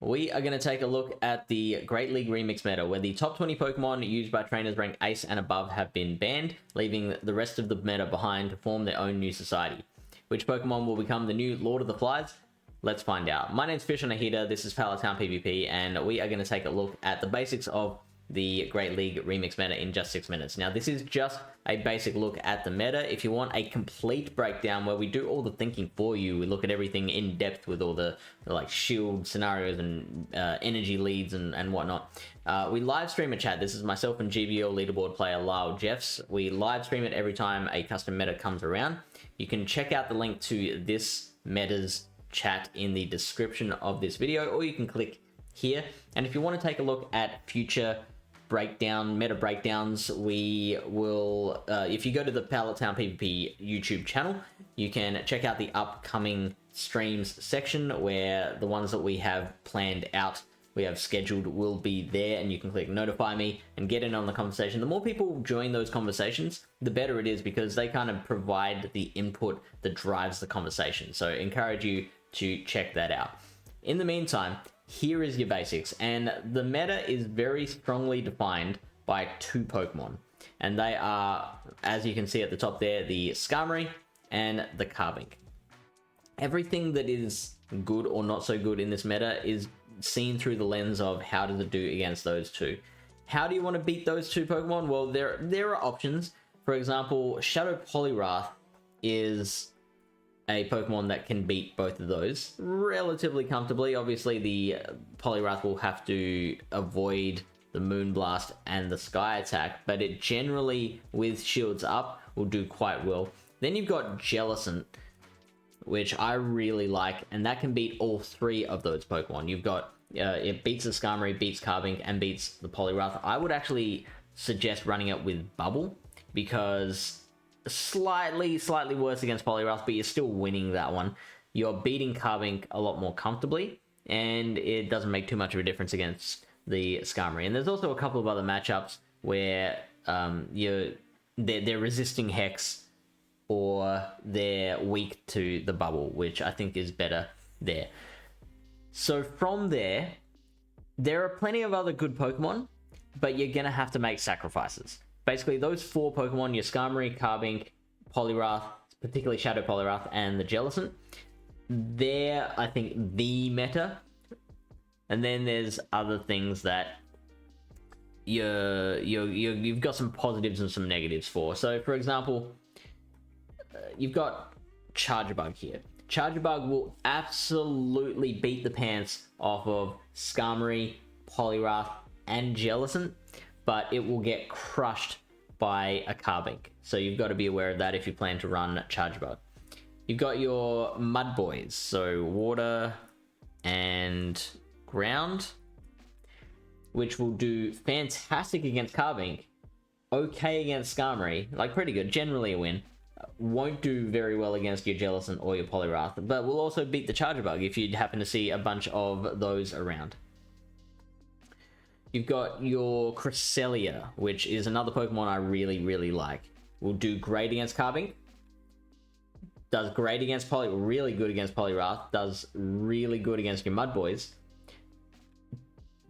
we are going to take a look at the Great League Remix meta, where the top 20 Pokemon used by trainers ranked Ace and above have been banned, leaving the rest of the meta behind to form their own new society. Which Pokemon will become the new Lord of the Flies? Let's find out. My name's Fish on a Heater, this is Pallet Town PvP, and we are going to take a look at the basics of the Great League Remix meta in just 6 minutes. Now, this is just a basic look at the meta. If you want a complete breakdown where we do all the thinking for you, we look at everything in depth with all the like shield scenarios and energy leads and whatnot. We live stream a chat. This is myself and GBL leaderboard player Lyle Jeffs. We live stream it every time a custom meta comes around. You can check out the link to this meta's chat in the description of this video, or you can click here. And if you want to take a look at future meta breakdowns, we will if you go to the Pallet Town PvP YouTube channel, you can check out the upcoming streams section where the ones that we have planned out, we have scheduled, will be there, and you can click notify me and get in on the conversation. The more people join those conversations, the better it is, because they kind of provide the input that drives the conversation. So I encourage you to check that out. In the meantime, here is your basics, and the meta is very strongly defined by 2 Pokemon, and they are, as you can see at the top there, the Skarmory and the Carbink. Everything that is good or not so good in this meta is seen through the lens of how does it do against those 2. How do you want to beat those 2 Pokemon? Well, there are options. For example, Shadow Poliwrath is a Pokemon that can beat both of those relatively comfortably. Obviously, the Poliwrath will have to avoid the Moonblast and the Sky Attack, but it generally, with shields up, will do quite well. Then you've got Jellicent, which I really like, and that can beat all 3 of those Pokemon. You've got, it beats the Skarmory, beats Carbink, and beats the Poliwrath. I would actually suggest running it with Bubble, because slightly worse against Poliwrath, but you're still winning that one. You're beating Carbink a lot more comfortably, and it doesn't make too much of a difference against the Skarmory. And there's also a couple of other matchups where they're resisting Hex, or they're weak to the Bubble, which I think is better there. So from there are plenty of other good Pokemon, but you're gonna have to make sacrifices. Basically, those 4 Pokemon, your Skarmory, Carbink, Poliwrath, particularly Shadow Poliwrath, and the Jellicent, they're, I think, the meta. And then there's other things that you've got some positives and some negatives for. So, for example, you've got Charjabug here. Charjabug will absolutely beat the pants off of Skarmory, Poliwrath, and Jellicent, but it will get crushed by a Carbink. So you've got to be aware of that if you plan to run Charjabug. You've got your Mud Boys, so water and ground, which will do fantastic against Carbink, okay against Skarmory, like pretty good, generally a win. Won't do very well against your Jellicent or your Poliwrath, but will also beat the Charjabug if you happen to see a bunch of those around. You've got your Cresselia, which is another Pokemon I really like. Will do great against Carbink. Does great against really good against Poliwrath. Does really good against your Mud Boys.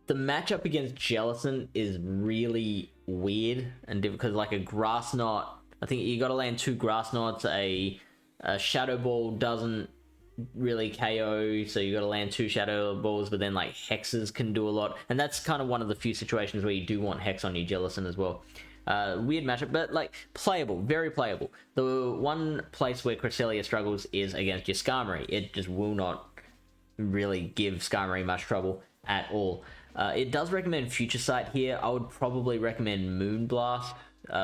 The matchup against Jellicent is really weird and difficult, because like a Grass Knot, I think you got to land 2 Grass Knots. A Shadow Ball doesn't really KO, so you got to land 2 Shadow Balls, but then like Hexes can do a lot, and that's kind of one of the few situations where you do want Hex on your Jellicent as well. Weird matchup, but like playable, very playable. The one place where Cresselia struggles is against your Skarmory. It just will not really give Skarmory much trouble at all. It does recommend Future Sight here. I would probably recommend Moonblast,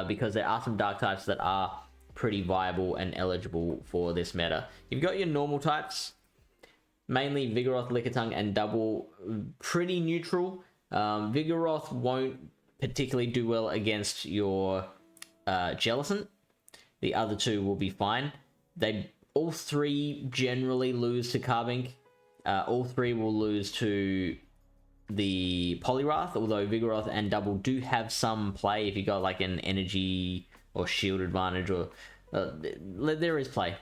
because there are some dark types that are pretty viable and eligible for this meta. You've got your normal types, mainly Vigoroth, Lickitung, and Double, pretty neutral. Vigoroth won't particularly do well against your Jellicent. The other 2 will be fine. All 3 generally lose to Carbink. All 3 will lose to the Poliwrath, although Vigoroth and Double do have some play if you got like an energy or shield advantage, or there is play.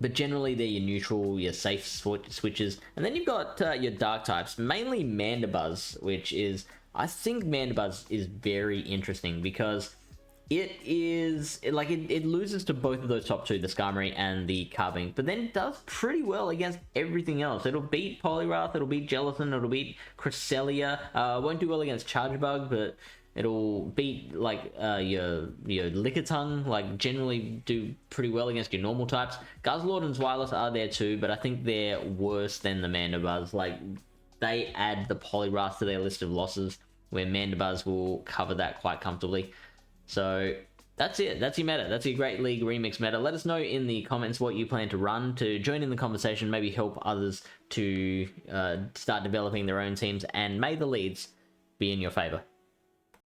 but generally they're your neutral, your safe switches. And then you've got your dark types, mainly Mandibuzz, which is, I think Mandibuzz is very interesting because it loses to both of those top two, the Skarmory and the Carbink, but then does pretty well against everything else. It'll beat Poliwrath, it'll beat Jellicent, it'll beat Cresselia. Won't do well against Chargebug, but it'll beat like your Lickitung, like generally do pretty well against your normal types. Guzzlord and Zweilous are there too, but I think they're worse than the Mandibuzz. Like, they add the Poliwrath to their list of losses, where Mandibuzz will cover that quite comfortably. So that's it. That's your meta. That's your Great League Remix meta. Let us know in the comments what you plan to run to join in the conversation, maybe help others to start developing their own teams, and may the leads be in your favor.